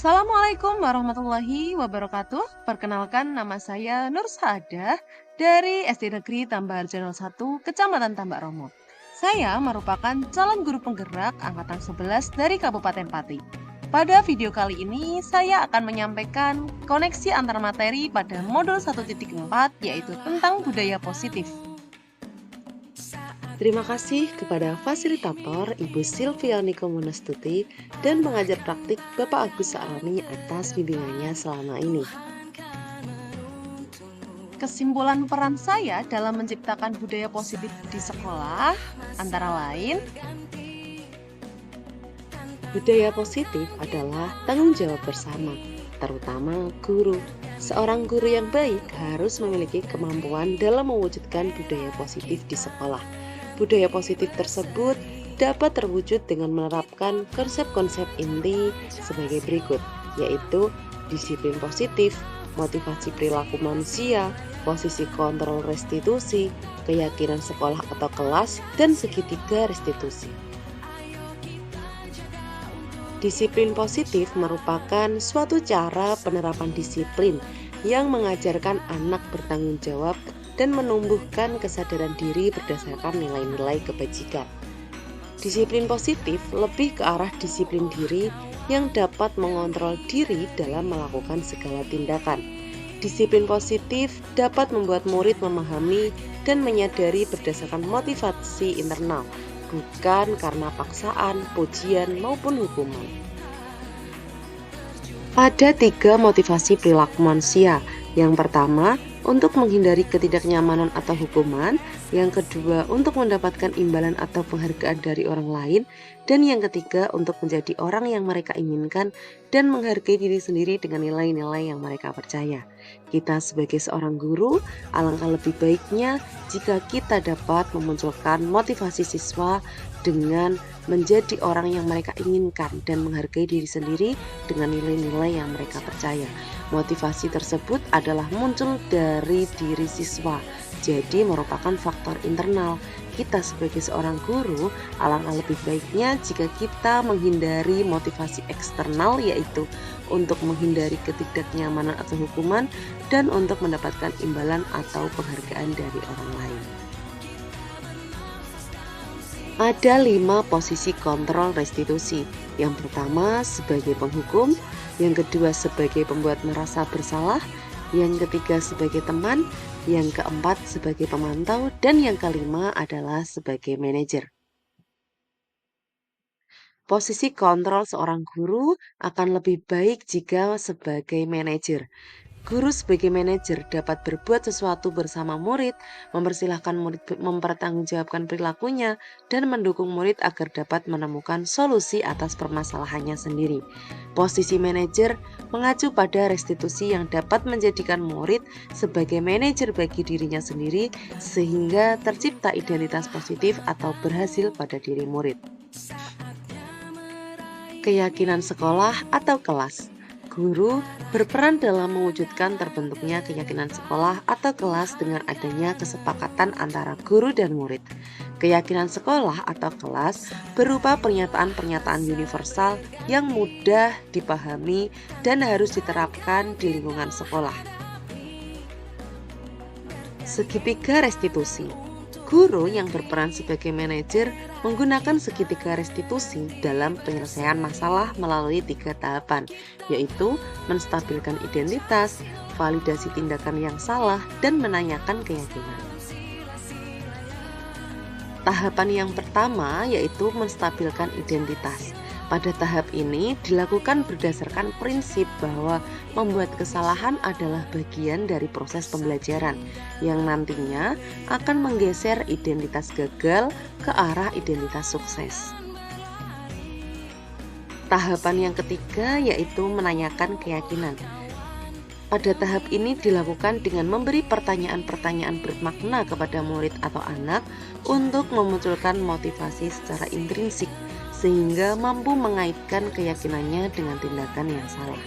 Assalamualaikum warahmatullahi wabarakatuh. Perkenalkan, nama saya Nur Saadah dari SD Negeri Tambaharjo 01, Kecamatan Tambak Romo. Saya merupakan calon guru penggerak angkatan 11 dari Kabupaten Pati. Pada video kali ini, saya akan menyampaikan koneksi antar materi pada modul 1.4, yaitu tentang budaya positif. Terima kasih kepada fasilitator Ibu Silviani Komunestuti dan pengajar praktik Bapak Agus Sa'roni atas bimbingannya selama ini. Kesimpulan peran saya dalam menciptakan budaya positif di sekolah antara lain Budaya positif adalah tanggung jawab bersama, terutama guru. Seorang guru yang baik harus memiliki kemampuan dalam mewujudkan budaya positif di sekolah. Budaya positif tersebut dapat terwujud dengan menerapkan konsep-konsep inti sebagai berikut, yaitu disiplin positif, motivasi perilaku manusia, posisi kontrol restitusi, keyakinan sekolah atau kelas, dan segitiga restitusi. Disiplin positif merupakan suatu cara penerapan disiplin yang mengajarkan anak bertanggung jawab dan menumbuhkan kesadaran diri berdasarkan nilai-nilai kebajikan. Disiplin positif lebih ke arah disiplin diri yang dapat mengontrol diri dalam melakukan segala tindakan. Disiplin positif dapat membuat murid memahami dan menyadari berdasarkan motivasi internal, bukan karena paksaan, pujian, maupun hukuman. Ada 3 motivasi perilaku manusia. Yang pertama, untuk menghindari ketidaknyamanan atau hukuman. Yang kedua, untuk mendapatkan imbalan atau penghargaan dari orang lain. Dan yang ketiga, untuk menjadi orang yang mereka inginkan dan menghargai diri sendiri dengan nilai-nilai yang mereka percaya. Kita sebagai seorang guru, alangkah lebih baiknya jika kita dapat memunculkan motivasi siswa dengan menjadi orang yang mereka inginkan dan menghargai diri sendiri dengan nilai-nilai yang mereka percaya. Motivasi tersebut adalah muncul dari diri siswa, jadi merupakan faktor internal. Kita sebagai seorang guru, alangkah lebih baiknya jika kita menghindari motivasi eksternal, yaitu untuk menghindari ketidaknyamanan atau hukuman dan untuk mendapatkan imbalan atau penghargaan dari orang lain. Ada 5 posisi kontrol restitusi. Yang pertama sebagai penghukum, yang kedua sebagai pembuat merasa bersalah, yang ketiga sebagai teman, yang keempat sebagai pemantau, dan yang kelima adalah sebagai manajer. Posisi kontrol seorang guru akan lebih baik jika sebagai manajer. Guru sebagai manajer dapat berbuat sesuatu bersama murid, mempersilahkan murid mempertanggungjawabkan perilakunya, dan mendukung murid agar dapat menemukan solusi atas permasalahannya sendiri. Posisi manajer mengacu pada restitusi yang dapat menjadikan murid sebagai manajer bagi dirinya sendiri sehingga tercipta identitas positif atau berhasil pada diri murid. Keyakinan sekolah atau kelas. Guru berperan dalam mewujudkan terbentuknya keyakinan sekolah atau kelas dengan adanya kesepakatan antara guru dan murid. Keyakinan sekolah atau kelas berupa pernyataan-pernyataan universal yang mudah dipahami dan harus diterapkan di lingkungan sekolah. Segitiga restitusi. Guru yang berperan sebagai manajer menggunakan segitiga restitusi dalam penyelesaian masalah melalui 3 tahapan, yaitu menstabilkan identitas, validasi tindakan yang salah, dan menanyakan keyakinan. Tahapan yang pertama yaitu menstabilkan identitas. Pada tahap ini dilakukan berdasarkan prinsip bahwa membuat kesalahan adalah bagian dari proses pembelajaran yang nantinya akan menggeser identitas gagal ke arah identitas sukses. Tahapan yang ketiga yaitu menanyakan keyakinan. Pada tahap ini dilakukan dengan memberi pertanyaan-pertanyaan bermakna kepada murid atau anak untuk memunculkan motivasi secara intrinsik sehingga mampu mengaitkan keyakinannya dengan tindakan yang salah.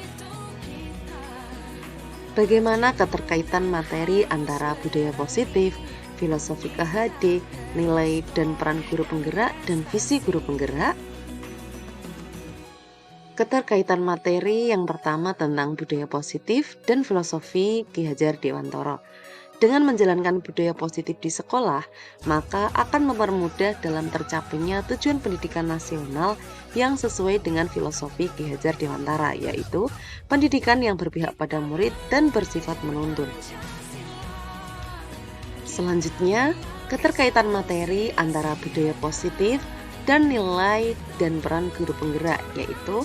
Bagaimana keterkaitan materi antara budaya positif, filosofi KHD, nilai dan peran guru penggerak, dan visi guru penggerak? Keterkaitan materi yang pertama tentang budaya positif dan filosofi Ki Hajar Dewantara. Dengan menjalankan budaya positif di sekolah, maka akan mempermudah dalam tercapainya tujuan pendidikan nasional yang sesuai dengan filosofi Ki Hajar Dewantara, yaitu pendidikan yang berpihak pada murid dan bersifat menuntun. Selanjutnya, keterkaitan materi antara budaya positif dan nilai dan peran guru penggerak, yaitu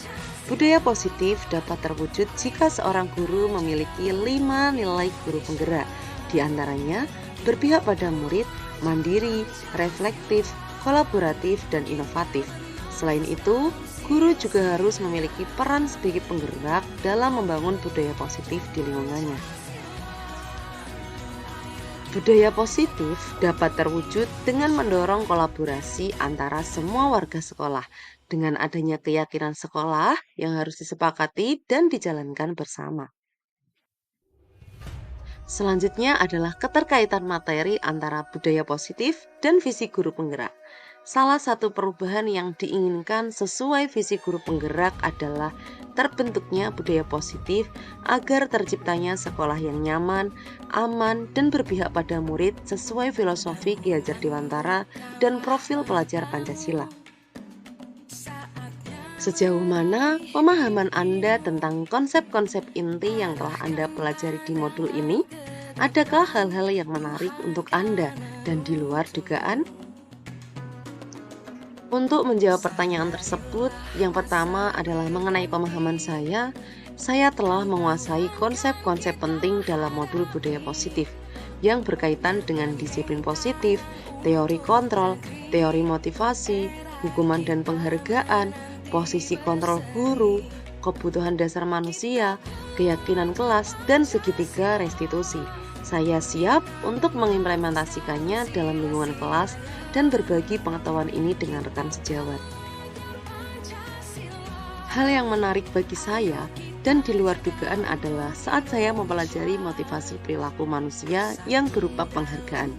budaya positif dapat terwujud jika seorang guru memiliki 5 nilai guru penggerak. Di antaranya, berpihak pada murid, mandiri, reflektif, kolaboratif, dan inovatif. Selain itu, guru juga harus memiliki peran sebagai penggerak dalam membangun budaya positif di lingkungannya. Budaya positif dapat terwujud dengan mendorong kolaborasi antara semua warga sekolah, dengan adanya keyakinan sekolah yang harus disepakati dan dijalankan bersama. Selanjutnya adalah keterkaitan materi antara budaya positif dan visi guru penggerak. Salah satu perubahan yang diinginkan sesuai visi guru penggerak adalah terbentuknya budaya positif agar terciptanya sekolah yang nyaman, aman, dan berpihak pada murid sesuai filosofi Ki Hajar Dewantara dan profil pelajar Pancasila. Sejauh mana pemahaman Anda tentang konsep-konsep inti yang telah Anda pelajari di modul ini? Adakah hal-hal yang menarik untuk Anda dan di luar dugaan? Untuk menjawab pertanyaan tersebut, yang pertama adalah mengenai pemahaman saya telah menguasai konsep-konsep penting dalam modul budaya positif yang berkaitan dengan disiplin positif, teori kontrol, teori motivasi, hukuman dan penghargaan, posisi kontrol guru, kebutuhan dasar manusia, keyakinan kelas, dan segitiga restitusi. Saya siap untuk mengimplementasikannya dalam lingkungan kelas dan berbagi pengetahuan ini dengan rekan sejawat. Hal yang menarik bagi saya dan di luar dugaan adalah saat saya mempelajari motivasi perilaku manusia yang berupa penghargaan.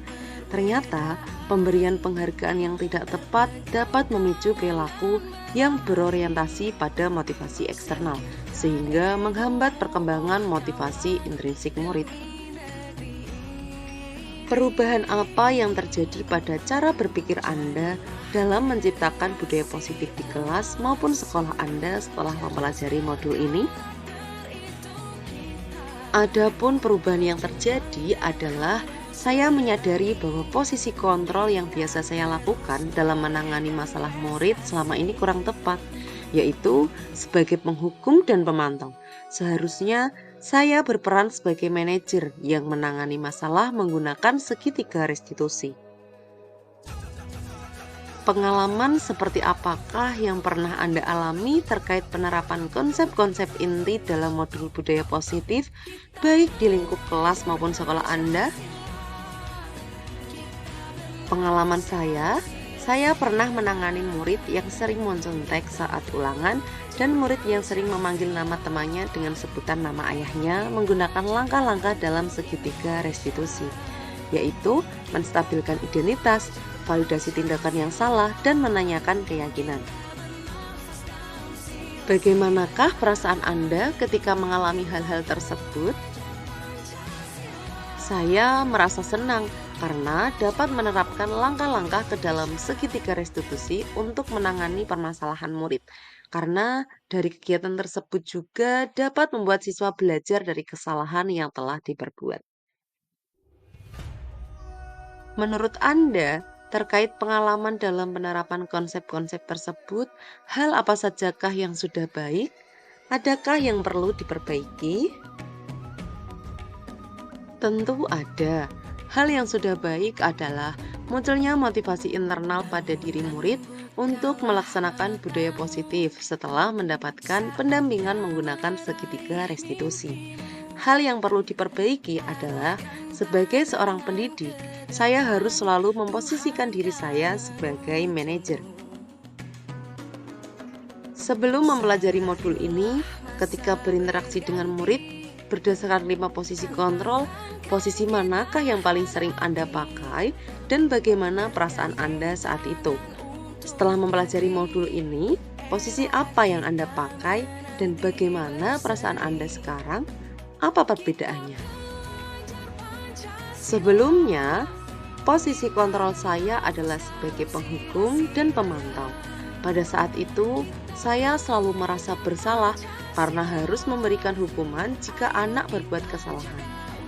Ternyata, pemberian penghargaan yang tidak tepat dapat memicu perilaku yang berorientasi pada motivasi eksternal, sehingga menghambat perkembangan motivasi intrinsik murid. Perubahan apa yang terjadi pada cara berpikir Anda dalam menciptakan budaya positif di kelas maupun sekolah Anda setelah mempelajari modul ini? Adapun perubahan yang terjadi adalah saya menyadari bahwa posisi kontrol yang biasa saya lakukan dalam menangani masalah murid selama ini kurang tepat, yaitu sebagai penghukum dan pemantau. Seharusnya saya berperan sebagai manajer yang menangani masalah menggunakan segitiga restitusi. Pengalaman seperti apakah yang pernah Anda alami terkait penerapan konsep-konsep inti dalam modul budaya positif, baik di lingkup kelas maupun sekolah Anda? Pengalaman saya pernah menangani murid yang sering mencontek saat ulangan dan murid yang sering memanggil nama temannya dengan sebutan nama ayahnya menggunakan langkah-langkah dalam segitiga restitusi, yaitu menstabilkan identitas, validasi tindakan yang salah, dan menanyakan keyakinan. Bagaimanakah perasaan Anda ketika mengalami hal-hal tersebut? Saya merasa senang karena dapat menerapkan langkah-langkah ke dalam segitiga restitusi untuk menangani permasalahan murid. Karena dari kegiatan tersebut juga dapat membuat siswa belajar dari kesalahan yang telah diperbuat. Menurut Anda, terkait pengalaman dalam penerapan konsep-konsep tersebut, hal apa sajakah yang sudah baik? Adakah yang perlu diperbaiki? Tentu ada. Hal yang sudah baik adalah munculnya motivasi internal pada diri murid untuk melaksanakan budaya positif setelah mendapatkan pendampingan menggunakan segitiga restitusi. Hal yang perlu diperbaiki adalah sebagai seorang pendidik, saya harus selalu memposisikan diri saya sebagai manajer. Sebelum mempelajari modul ini, ketika berinteraksi dengan murid, berdasarkan 5 posisi kontrol, posisi manakah yang paling sering Anda pakai dan bagaimana perasaan Anda saat itu? Setelah mempelajari modul ini, Posisi apa yang Anda pakai dan bagaimana perasaan Anda sekarang? Apa perbedaannya? Sebelumnya, posisi kontrol saya adalah sebagai penghukum dan pemantau. Pada saat itu, saya selalu merasa bersalah karena harus memberikan hukuman jika anak berbuat kesalahan.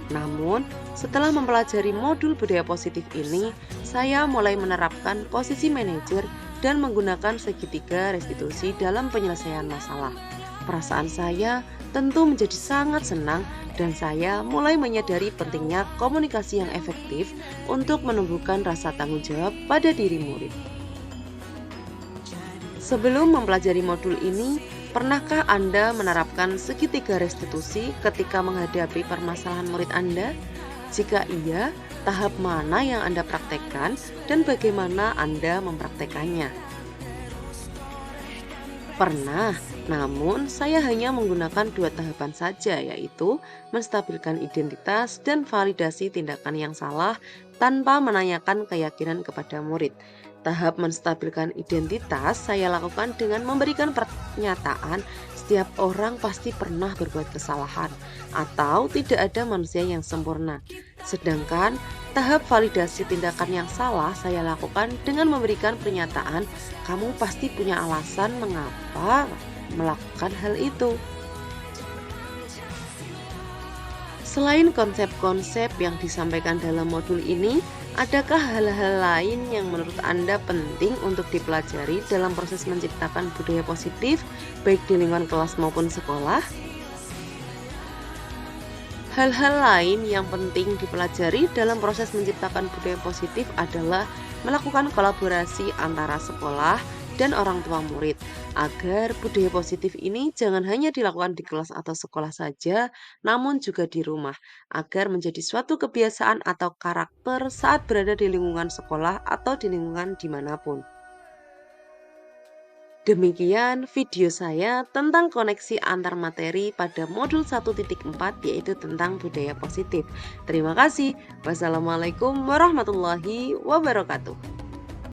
Namun, setelah mempelajari modul budaya positif ini, saya mulai menerapkan posisi manajer dan menggunakan segitiga restitusi dalam penyelesaian masalah. Perasaan saya tentu menjadi sangat senang dan saya mulai menyadari pentingnya komunikasi yang efektif untuk menumbuhkan rasa tanggung jawab pada diri murid. Sebelum mempelajari modul ini, pernahkah Anda menerapkan segitiga restitusi ketika menghadapi permasalahan murid Anda? Jika iya, tahap mana yang Anda praktekkan dan bagaimana Anda mempraktekannya? Pernah, namun saya hanya menggunakan dua tahapan saja, yaitu menstabilkan identitas dan validasi tindakan yang salah tanpa menanyakan keyakinan kepada murid. Tahap menstabilkan identitas saya lakukan dengan memberikan pernyataan setiap orang pasti pernah berbuat kesalahan atau tidak ada manusia yang sempurna. Sedangkan tahap validasi tindakan yang salah saya lakukan dengan memberikan pernyataan kamu pasti punya alasan mengapa melakukan hal itu. Selain konsep-konsep yang disampaikan dalam modul ini, adakah hal-hal lain yang menurut Anda penting untuk dipelajari dalam proses menciptakan budaya positif, baik di lingkungan kelas maupun sekolah? Hal-hal lain yang penting dipelajari dalam proses menciptakan budaya positif adalah melakukan kolaborasi antara sekolah dan orang tua murid, agar budaya positif ini jangan hanya dilakukan di kelas atau sekolah saja, namun juga di rumah, agar menjadi suatu kebiasaan atau karakter saat berada di lingkungan sekolah atau di lingkungan dimanapun. Demikian video saya tentang koneksi antar materi pada modul 1.4 yaitu tentang budaya positif. Terima kasih. Wassalamualaikum warahmatullahi wabarakatuh.